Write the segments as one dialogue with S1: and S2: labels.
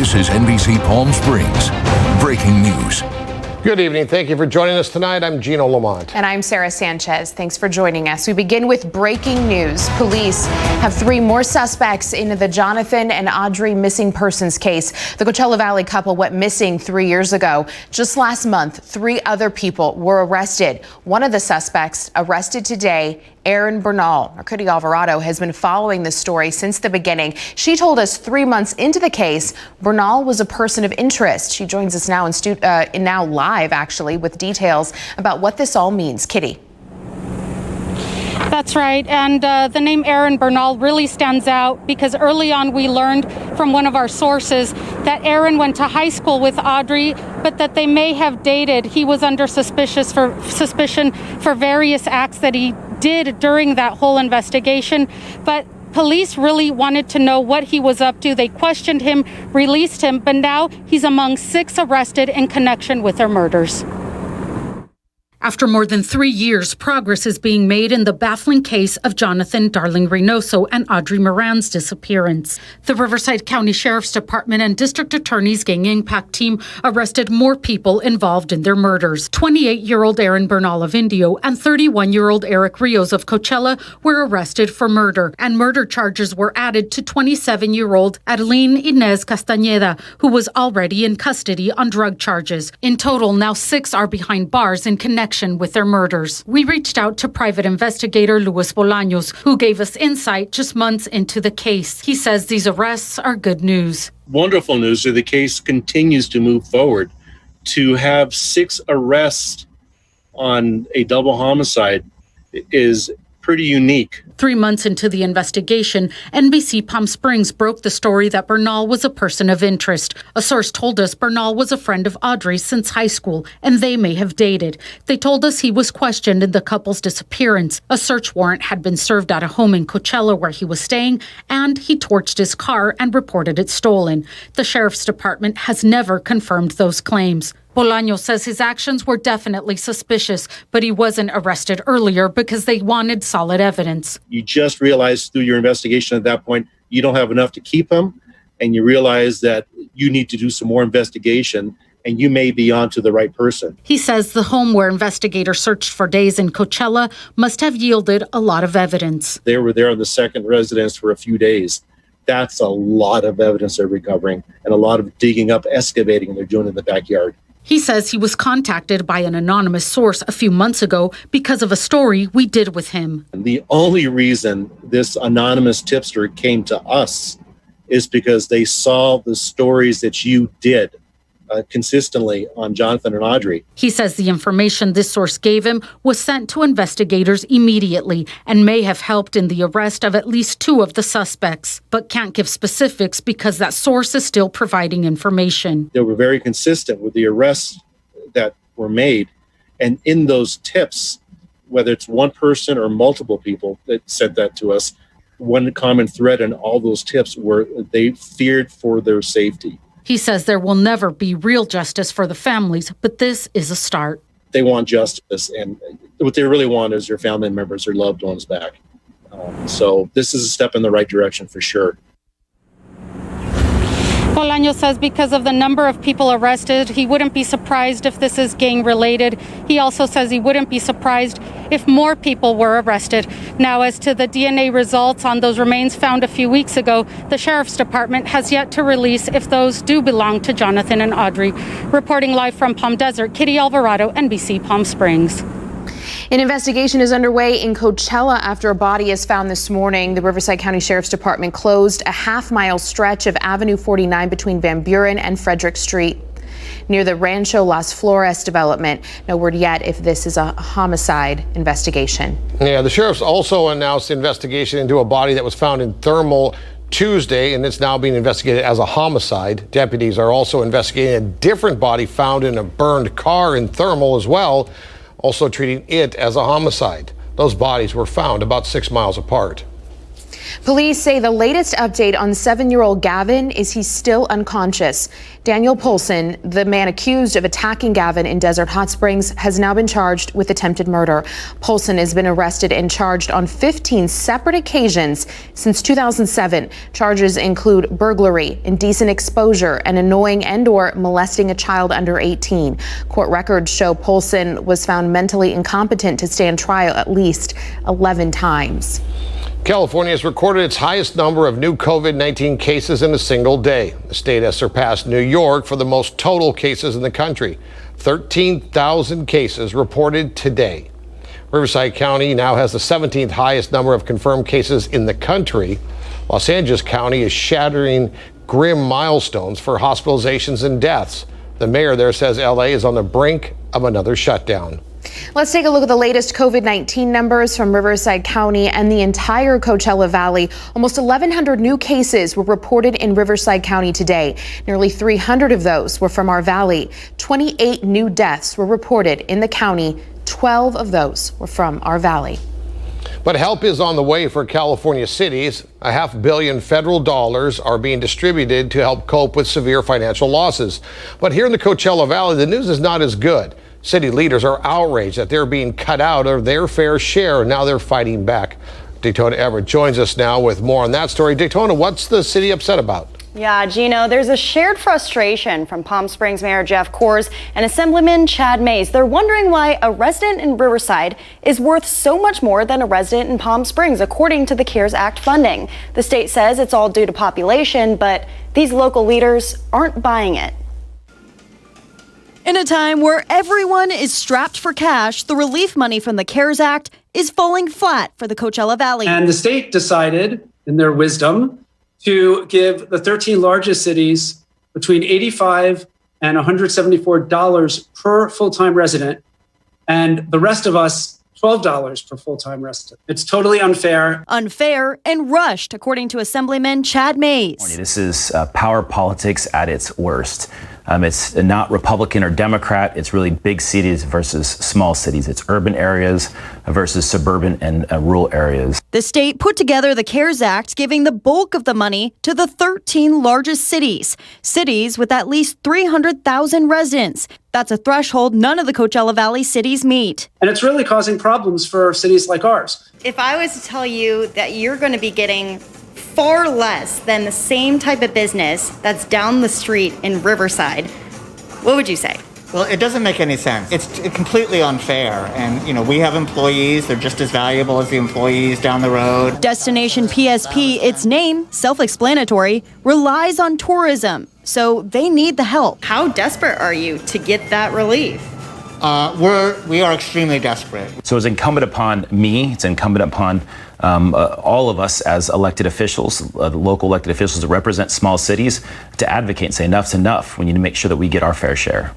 S1: This is NBC Palm Springs. Breaking news.
S2: Good evening. Thank you for joining us tonight. I'm Gino Lamont.
S3: And I'm Sarah Sanchez. Thanks for joining us. We begin with breaking news. Police have 3 more suspects in the Jonathan and Audrey missing persons case. The Coachella Valley couple went missing 3 years ago. Just last month, 3 other people were arrested. One of the suspects arrested today, Erin Bernal. Our Kitty Alvarado has been following this story since the beginning. She told us 3 months into the case, Bernal was a person of interest. She joins us now now live, actually, with details about what this all means. Kitty.
S4: That's right. And the name Erin Bernal really stands out because early on we learned from one of our sources that Erin went to high school with Audrey, but that they may have dated. He was under suspicion for various acts that he did during that whole investigation. But police really wanted to know what he was up to. They questioned him, released him, but now he's among 6 arrested in connection with their murders.
S5: After more than 3 years, progress is being made in the baffling case of Jonathan Darling Reynoso and Audrey Moran's disappearance. The Riverside County Sheriff's Department and District Attorney's Gang Impact Team arrested more people involved in their murders. 28-year-old Erin Bernal of Indio and 31-year-old Eric Rios of Coachella were arrested for murder, and murder charges were added to 27-year-old Adeline Inez Castañeda, who was already in custody on drug charges. In total, now 6 are behind bars in connection with their murders. We reached out to private investigator Luis Bolaños, who gave us insight just months into the case. He says these arrests are good news.
S6: Wonderful news. The case continues to move forward. To have 6 arrests on a double homicide is pretty unique.
S5: 3 months into the investigation, NBC Palm Springs broke the story that Bernal was a person of interest. A source told us Bernal was a friend of Audrey's since high school, and they may have dated. They told us he was questioned in the couple's disappearance. A search warrant had been served at a home in Coachella where he was staying, and he torched his car and reported it stolen. The Sheriff's Department has never confirmed those claims. Bolaño says his actions were definitely suspicious, but he wasn't arrested earlier because they wanted solid evidence.
S6: You just realize through your investigation at that point, you don't have enough to keep him, and you realize that you need to do some more investigation, and you may be onto the right person.
S5: He says the home where investigators searched for days in Coachella must have yielded a lot of evidence.
S6: They were there on the second residence for a few days. That's a lot of evidence they're recovering, and a lot of digging up, excavating they're doing in the backyard.
S5: He says he was contacted by an anonymous source a few months ago because of a story we did with him.
S6: And the only reason this anonymous tipster came to us is because they saw the stories that you did consistently on Jonathan and Audrey.
S5: He says the information this source gave him was sent to investigators immediately and may have helped in the arrest of at least 2 of the suspects, but can't give specifics because that source is still providing information.
S6: They were very consistent with the arrests that were made, and in those tips, whether it's one person or multiple people that said that to us, one common thread in all those tips were they feared for their safety.
S5: He says there will never be real justice for the families, but this is a start.
S6: They want justice, and what they really want is their family members or loved ones back. So this is a step in the right direction for sure.
S4: Bolaño says because of the number of people arrested, he wouldn't be surprised if this is gang-related. He also says he wouldn't be surprised if more people were arrested. Now, as to the DNA results on those remains found a few weeks ago, the Sheriff's Department has yet to release if those do belong to Jonathan and Audrey. Reporting live from Palm Desert, Kitty Alvarado, NBC Palm Springs.
S3: An investigation is underway in Coachella after a body is found this morning. The Riverside County Sheriff's Department closed a half-mile stretch of Avenue 49 between Van Buren and Frederick Street near the Rancho Las Flores development. No word yet if this is a homicide investigation.
S2: Yeah, the sheriff's also announced the investigation into a body that was found in Thermal Tuesday, and it's now being investigated as a homicide. Deputies are also investigating a different body found in a burned car in Thermal as well, also treating it as a homicide. Those bodies were found about 6 miles apart.
S3: Police say the latest update on 7-year-old Gavin is he's still unconscious. Daniel Polson, the man accused of attacking Gavin in Desert Hot Springs, has now been charged with attempted murder. Polson has been arrested and charged on 15 separate occasions since 2007. Charges include burglary, indecent exposure, and annoying and/or molesting a child under 18. Court records show Polson was found mentally incompetent to stand trial at least 11 times.
S2: California has recorded its highest number of new COVID-19 cases in a single day. The state has surpassed New York for the most total cases in the country. 13,000 cases reported today. Riverside County now has the 17th highest number of confirmed cases in the country. Los Angeles County is shattering grim milestones for hospitalizations and deaths. The mayor there says LA is on the brink of another shutdown.
S3: Let's take a look at the latest COVID-19 numbers from Riverside County and the entire Coachella Valley. Almost 1,100 new cases were reported in Riverside County today. Nearly 300 of those were from our valley. 28 new deaths were reported in the county. 12 of those were from our valley.
S2: But help is on the way for California cities. $500 million federal dollars are being distributed to help cope with severe financial losses. But here in the Coachella Valley, the news is not as good. City leaders are outraged that they're being cut out of their fair share, and now they're fighting back. Daytona Everett joins us now with more on that story. Daytona, what's the city upset about?
S7: Yeah, Gino, there's a shared frustration from Palm Springs Mayor Jeff Kors and Assemblyman Chad Mays. They're wondering why a resident in Riverside is worth so much more than a resident in Palm Springs, according to the CARES Act funding. The state says it's all due to population, but these local leaders aren't buying it.
S8: In a time where everyone is strapped for cash, the relief money from the CARES Act is falling flat for the Coachella Valley.
S9: And the state decided, in their wisdom, to give the 13 largest cities between $85 and $174 per full-time resident, and the rest of us $12 per full-time resident. It's totally unfair.
S8: Unfair and rushed, according to Assemblyman Chad Mays.
S10: This is power politics at its worst. It's not Republican or Democrat. It's really big cities versus small cities. It's urban areas versus suburban and rural areas.
S8: The state put together the CARES Act, giving the bulk of the money to the 13 largest cities. Cities with at least 300,000 residents. That's a threshold none of the Coachella Valley cities meet.
S9: And it's really causing problems for cities like ours.
S7: If I was to tell you that you're going to be getting far less than the same type of business that's down the street in Riverside, what would you say?
S11: Well, it doesn't make any sense. It's completely unfair. And, we have employees. They're just as valuable as the employees down the road.
S8: Destination PSP, its name, self-explanatory, relies on tourism. So they need the help.
S7: How desperate are you to get that relief?
S11: We are extremely desperate.
S10: So it's incumbent upon me, it's incumbent upon all of us as elected officials, local elected officials that represent small cities, to advocate and say enough's enough. We need to make sure that we get our fair share.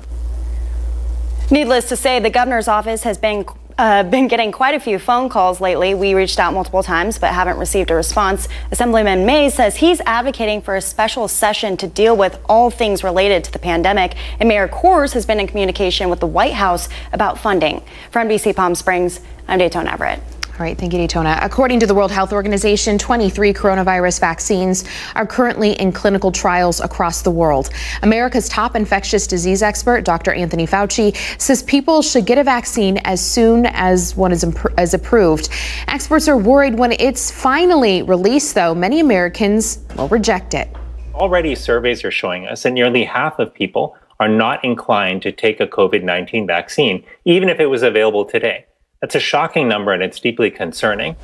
S7: Needless to say, the governor's office has been getting quite a few phone calls lately. We reached out multiple times but haven't received a response. Assemblyman Mays says he's advocating for a special session to deal with all things related to the pandemic. And Mayor Kors has been in communication with the White House about funding. For NBC Palm Springs, I'm Daytona Everett.
S3: All right, thank you, Daytona. According to the World Health Organization, 23 coronavirus vaccines are currently in clinical trials across the world. America's top infectious disease expert, Dr. Anthony Fauci, says people should get a vaccine as soon as one is approved. Experts are worried when it's finally released, though, many Americans will reject it.
S12: Already surveys are showing us that nearly half of people are not inclined to take a COVID-19 vaccine, even if it was available today. That's a shocking number, and it's deeply concerning.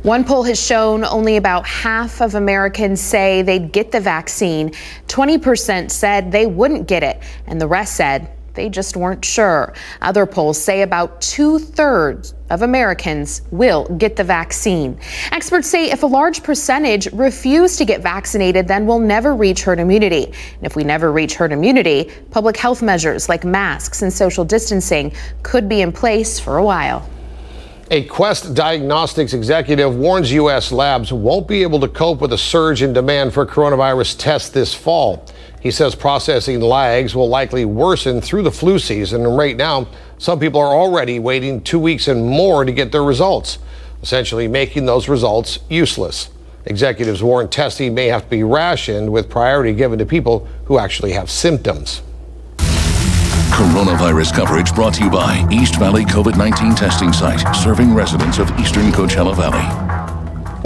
S3: One poll has shown only about half of Americans say they'd get the vaccine. 20% said they wouldn't get it, and the rest said they just weren't sure. Other polls say about 2/3 of Americans will get the vaccine. Experts say if a large percentage refuse to get vaccinated, then we'll never reach herd immunity. And if we never reach herd immunity, public health measures like masks and social distancing could be in place for a while.
S2: A Quest Diagnostics executive warns U.S. labs won't be able to cope with a surge in demand for coronavirus tests this fall. He says processing lags will likely worsen through the flu season, and right now, some people are already waiting 2 weeks and more to get their results, essentially making those results useless. Executives warn testing may have to be rationed with priority given to people who actually have symptoms.
S1: Coronavirus coverage brought to you by East Valley COVID-19 testing site, serving residents of eastern Coachella Valley.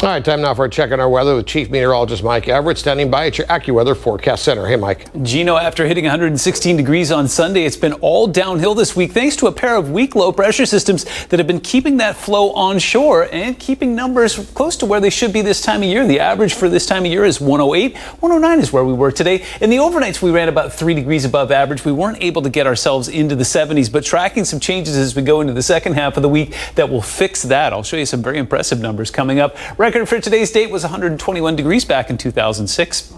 S2: All right, time now for a check on our weather with Chief Meteorologist Mike Everett standing by at your AccuWeather Forecast Center. Hey, Mike.
S13: Gino, after hitting 116 degrees on Sunday, it's been all downhill this week thanks to a pair of weak low pressure systems that have been keeping that flow onshore and keeping numbers close to where they should be this time of year. The average for this time of year is 108. 109 is where we were today. In the overnights, we ran about 3 degrees above average. We weren't able to get ourselves into the 70s, but tracking some changes as we go into the second half of the week that will fix that. I'll show you some very impressive numbers coming up. Record for today's date was 121 degrees back in 2006.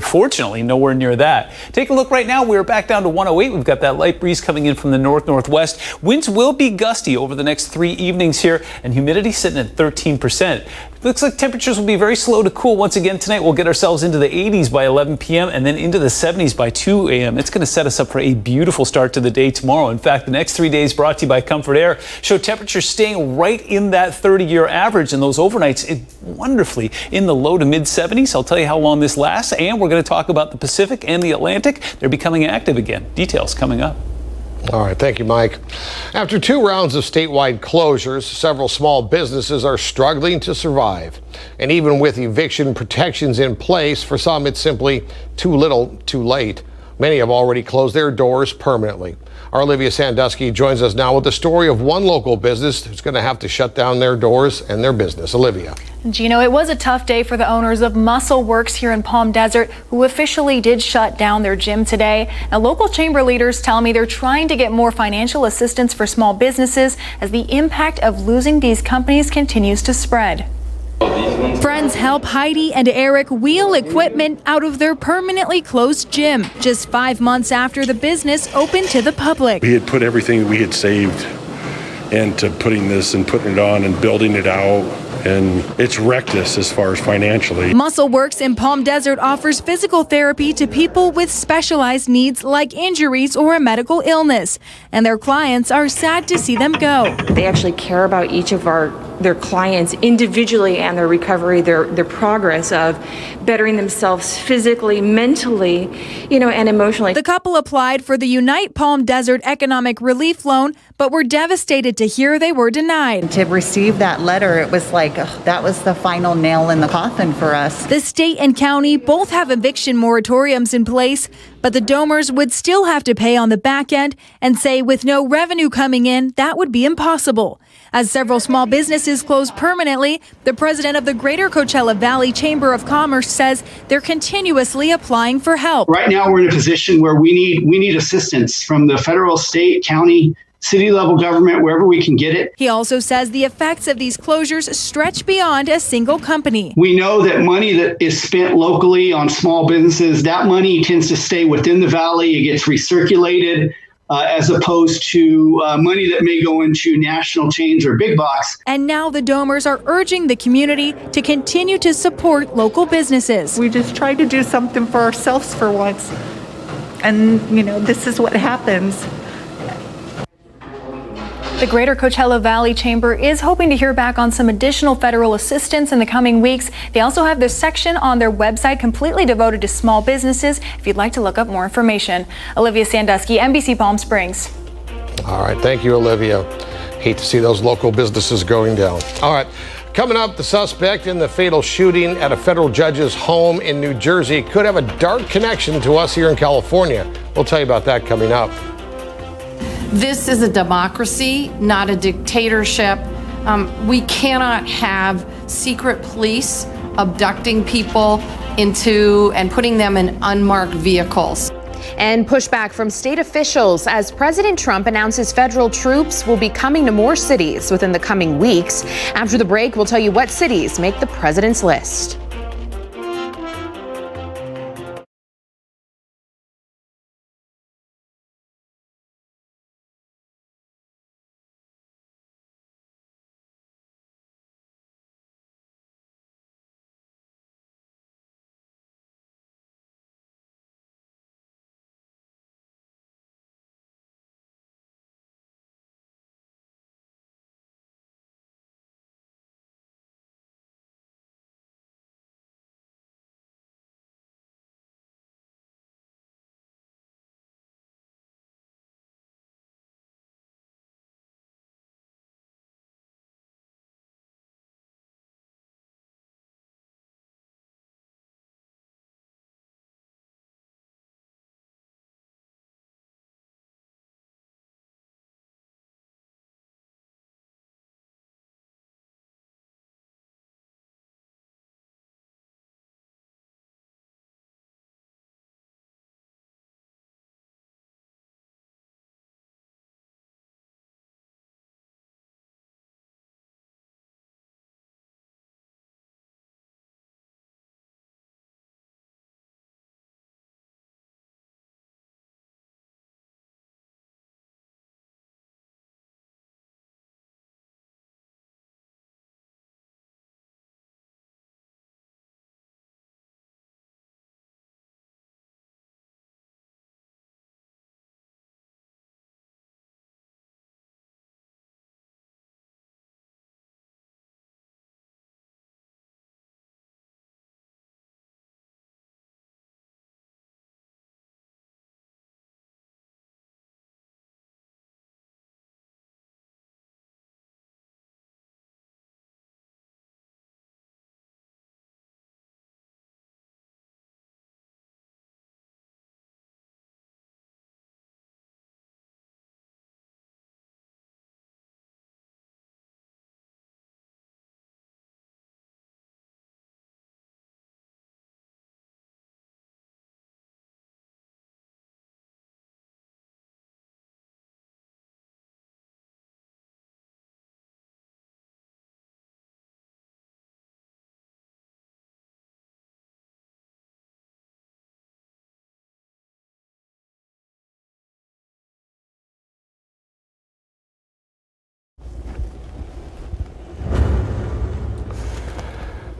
S13: Fortunately, nowhere near that. Take a look right now. We're back down to 108. We've got that light breeze coming in from the north-northwest. Winds will be gusty over the next 3 evenings here, and humidity sitting at 13%. Looks like temperatures will be very slow to cool once again tonight. We'll get ourselves into the 80s by 11 p.m. and then into the 70s by 2 a.m. It's going to set us up for a beautiful start to the day tomorrow. In fact, the next 3 days brought to you by Comfort Air show temperatures staying right in that 30-year average, and those overnights wonderfully in the low to mid 70s. I'll tell you how long this lasts, and we're going to talk about the Pacific and the Atlantic. They're becoming active again. Details coming up.
S2: All right, thank you, Mike. After 2 rounds of statewide closures, several small businesses are struggling to survive. And even with eviction protections in place, for some it's simply too little, too late. Many have already closed their doors permanently. Our Olivia Sandusky joins us now with the story of one local business who's going to have to shut down their doors and their business. Olivia.
S14: Gino, it was a tough day for the owners of Muscle Works here in Palm Desert, who officially did shut down their gym today. Now, local chamber leaders tell me they're trying to get more financial assistance for small businesses as the impact of losing these companies continues to spread. Friends help Heidi and Eric wheel equipment out of their permanently closed gym just 5 months after the business opened to the public.
S15: We had put everything we had saved into putting this and putting it on and building it out, and it's wrecked us as far as financially.
S14: Muscle Works in Palm Desert offers physical therapy to people with specialized needs like injuries or a medical illness, and their clients are sad to see them go.
S16: They actually care about each of their clients individually and their recovery, their progress of bettering themselves physically, mentally, and emotionally.
S14: The couple applied for the Unite Palm Desert Economic Relief Loan, but were devastated to hear they were denied.
S17: To receive that letter, it was like, that was the final nail in the coffin for us.
S14: The state and county both have eviction moratoriums in place, but the Domers would still have to pay on the back end and say with no revenue coming in, that would be impossible. As several small businesses close permanently, the president of the Greater Coachella Valley Chamber of Commerce says they're continuously applying for help.
S18: Right now, we're in a position where we need assistance from the federal, state, county, city level government, wherever we can get it.
S14: He also says the effects of these closures stretch beyond a single company.
S18: We know that money that is spent locally on small businesses, that money tends to stay within the valley. It gets recirculated. As opposed to money that may go into national chains or big box.
S14: And now the Domers are urging the community to continue to support local businesses.
S17: We just try to do something for ourselves for once. And, this is what happens.
S14: The Greater Coachella Valley Chamber is hoping to hear back on some additional federal assistance in the coming weeks. They also have this section on their website completely devoted to small businesses if you'd like to look up more information. Olivia Sandusky, NBC Palm Springs.
S2: All right, thank you, Olivia. Hate to see those local businesses going down. All right, coming up, the suspect in the fatal shooting at a federal judge's home in New Jersey could have a dark connection to us here in California. We'll tell you about that coming up.
S19: This is a democracy, not a dictatorship. We cannot have secret police abducting people and putting them in unmarked vehicles.
S3: And pushback from state officials as President Trump announces federal troops will be coming to more cities within the coming weeks. After the break, we'll tell you what cities make the president's list.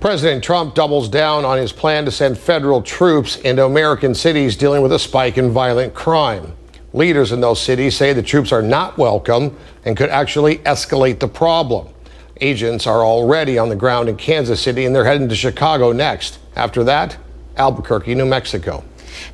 S2: President Trump doubles down on his plan to send federal troops into American cities dealing with a spike in violent crime. Leaders in those cities say the troops are not welcome and could actually escalate the problem. Agents are already on the ground in Kansas City, and they're heading to Chicago next. After that, Albuquerque, New Mexico.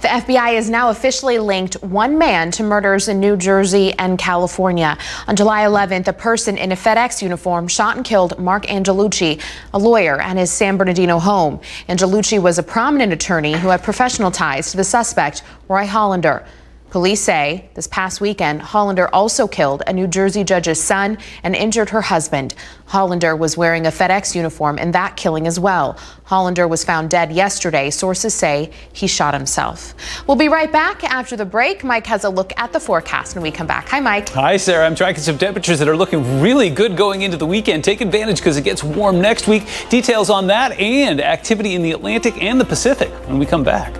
S3: The FBI is now officially linked one man to murders in New Jersey and California. On July 11th, a person in a FedEx uniform shot and killed Mark Angelucci, a lawyer, at his San Bernardino home. Angelucci was a prominent attorney who had professional ties to the suspect, Roy Hollander. Police say this past weekend, Hollander also killed a New Jersey judge's son and injured her husband. Hollander was wearing a FedEx uniform in that killing as well. Hollander was found dead yesterday. Sources say he shot himself. We'll be right back after the break. Mike has a look at the forecast when we come back. Hi, Mike.
S13: Hi, Sarah. I'm tracking some temperatures that are looking really good going into the weekend. Take advantage because it gets warm next week. Details on that and activity in the Atlantic and the Pacific when we come back.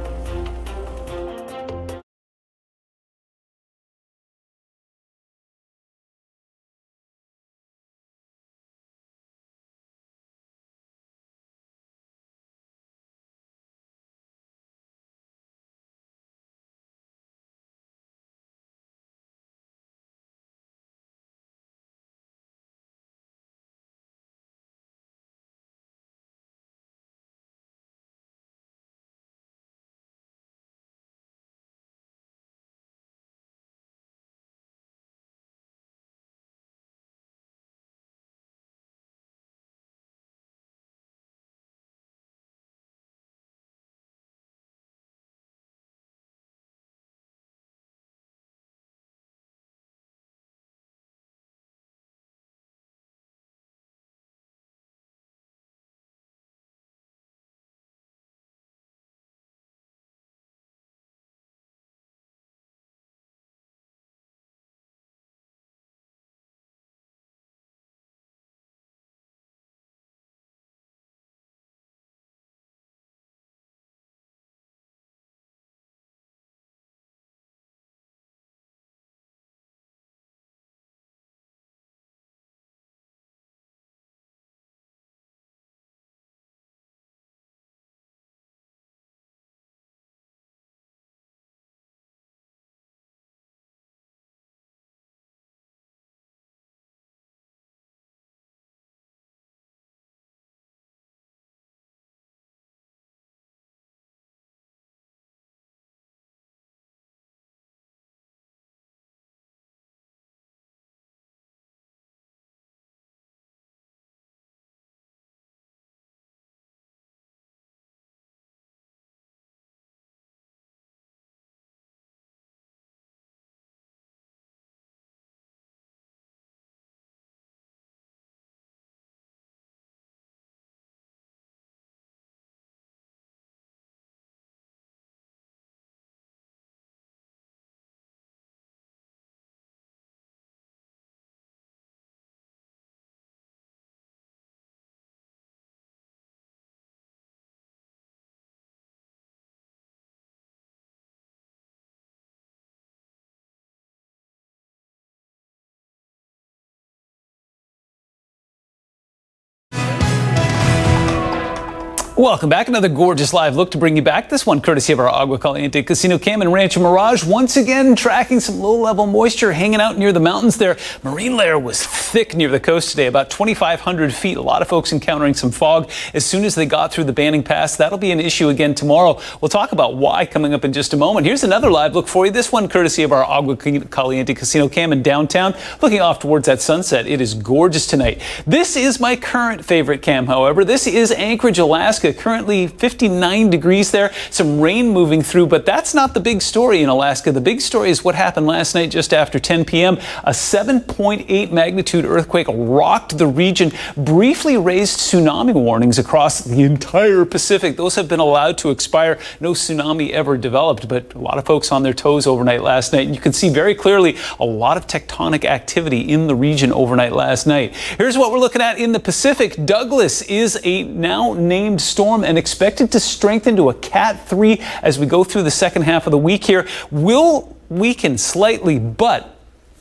S13: Welcome back. Another gorgeous live look to bring you back. This one courtesy of our Agua Caliente Casino Cam and Rancho Mirage. Once again, tracking some low-level moisture hanging out near the mountains there. Marine layer was thick near the coast today, about 2,500 feet. A lot of folks encountering some fog as soon as they got through the Banning Pass. That'll be an issue again tomorrow. We'll talk about why coming up in just a moment. Here's another live look for you. This one courtesy of our Agua Caliente Casino Cam in downtown. Looking off towards that sunset. It is gorgeous tonight. This is my current favorite cam, however. This is Anchorage, Alaska. Currently 59 degrees there, some rain moving through, but that's not the big story in Alaska. The big story is what happened last night just after 10 p.m. A 7.8 magnitude earthquake rocked the region, briefly raised tsunami warnings across the entire Pacific. Those have been allowed to expire. No tsunami ever developed, but a lot of folks on their toes overnight last night. And you can see very clearly a lot of tectonic activity in the region overnight last night. Here's what we're looking at in the Pacific. Douglas is a now named storm and expected to strengthen to a Cat 3 as we go through the second half of the week here. Will weaken slightly, but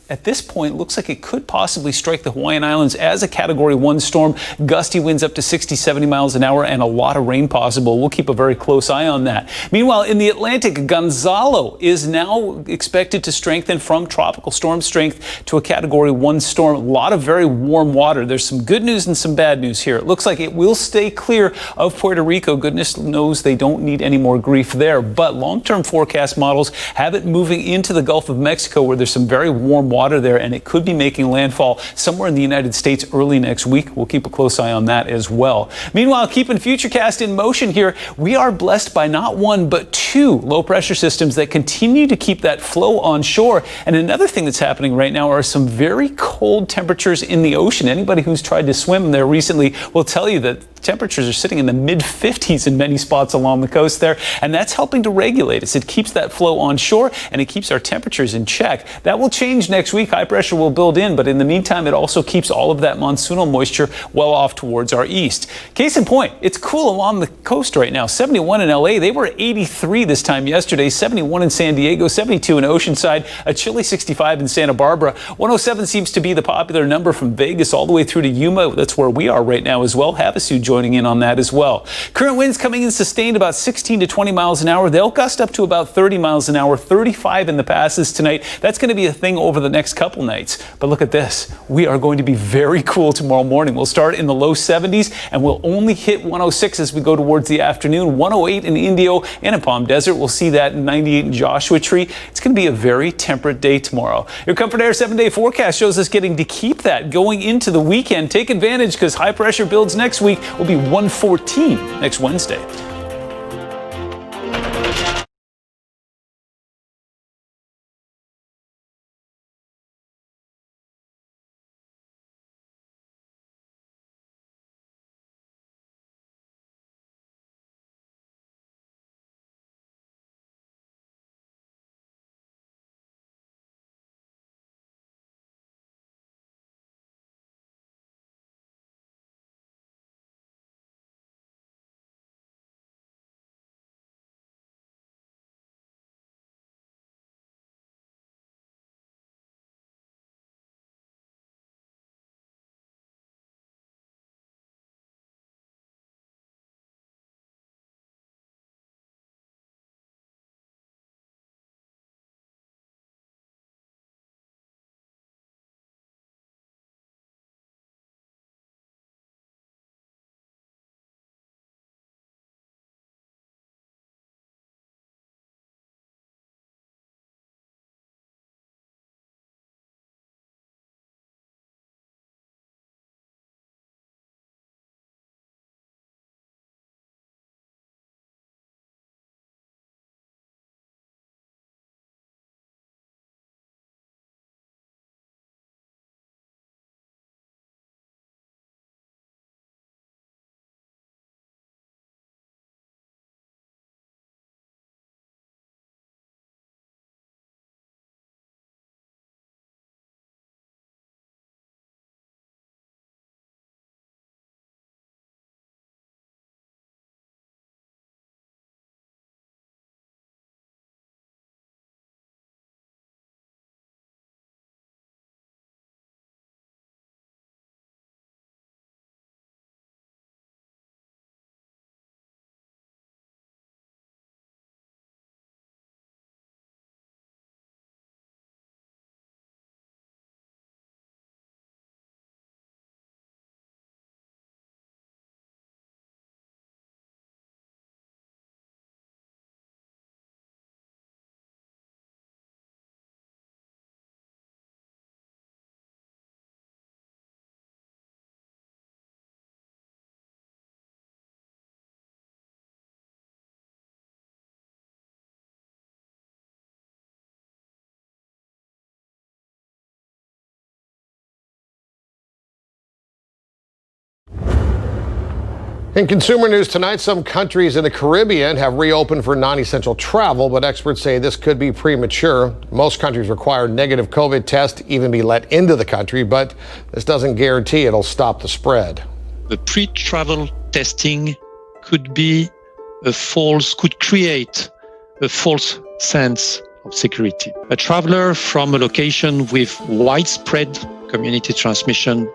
S13: at this point, it looks like it could possibly strike the Hawaiian Islands as a Category 1 storm. Gusty winds up to 60, 70 miles an hour and a lot of rain possible. We'll keep a very close eye on that. Meanwhile, in the Atlantic, Gonzalo is now expected to strengthen from tropical storm strength to a Category 1 storm. A lot of very warm water. There's some good news and some bad news here. It looks like it will stay clear of Puerto Rico. Goodness knows they don't need any more grief there. But long-term forecast models have it moving into the Gulf of Mexico, where there's some very warm water there, and it could be making landfall somewhere in the United States early next week. We'll keep a close eye on that as well. Meanwhile, keeping Futurecast in motion here, we are blessed by not one but two low-pressure systems that continue to keep that flow on shore. And another thing that's happening right now are some very cold temperatures in the ocean. Anybody who's tried to swim there recently will tell you that temperatures are sitting in the mid-50s in many spots along the coast there, and that's helping to regulate us. It keeps that flow on shore, and it keeps our temperatures in check. That will change next week. High pressure will build in, but in the meantime, it also keeps all of that monsoonal moisture well off towards our east. Case in point, it's cool along the coast right now. 71 in LA. They were 83 this time yesterday. 71 in San Diego, 72 in Oceanside, a chilly 65 in Santa Barbara. 107 seems to be the popular number from Vegas all the way through to Yuma. That's where we are right now as well. Havasu joining in on that as well. Current winds coming in sustained about 16 to 20 miles an hour. They'll gust up to about 30 miles an hour, 35 in the passes tonight. That's going to be a thing over the next couple nights. But look at this. We are going to be very cool tomorrow morning. We'll start in the low 70s and we'll only hit 106 as we go towards the afternoon. 108 in Indio and in Palm Desert. We'll see that in 98 in Joshua Tree. It's going to be a very temperate day tomorrow. Your Comfort Air 7-day forecast shows us getting to keep that going into the weekend. Take advantage because high pressure builds next week. Will be 114 next Wednesday.
S2: In consumer news tonight, some countries in the Caribbean have reopened for non-essential travel, but experts say this could be premature. Most countries require negative COVID tests to even be let into the country, but this doesn't guarantee it'll stop the spread.
S20: The pre-travel testing could create a false sense of security. A traveler from a location with widespread community transmission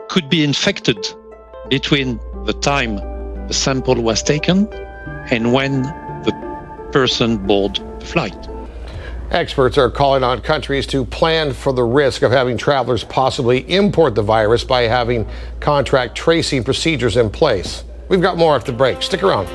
S20: could be infected between the time the sample was taken and when the person boarded the flight.
S2: Experts are calling on countries to plan for the risk of having travelers possibly import the virus by having contact tracing procedures in place. We've got more after the break. Stick around.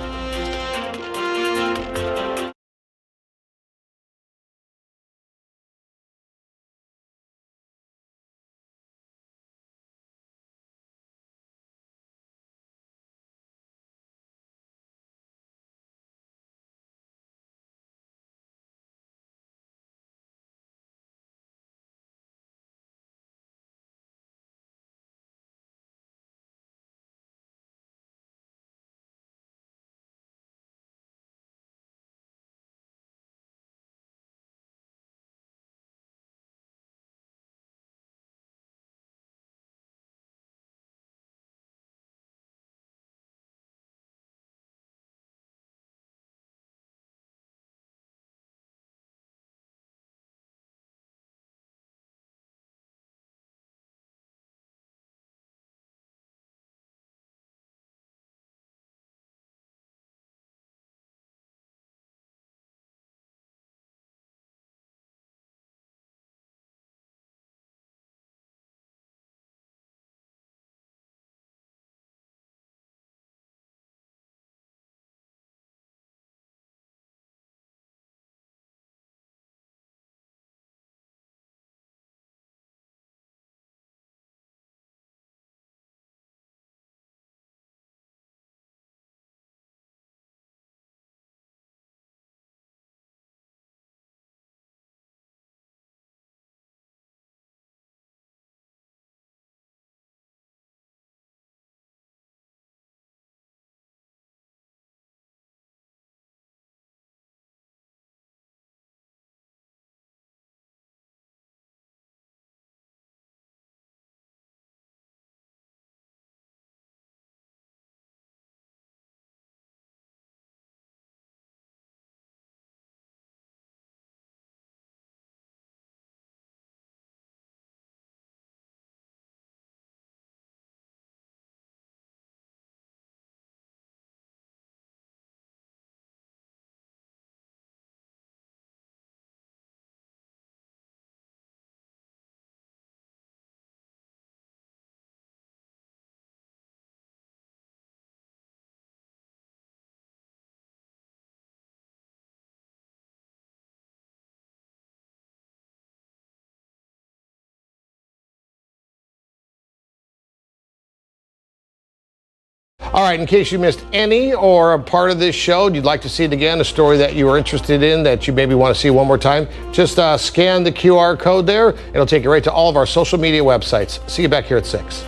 S2: All right, in case you missed any or a part of this show, and you'd like to see it again, a story that you were interested in that you maybe want to see one more time, just scan the QR code there. It'll take you right to all of our social media websites. See you back here at 6.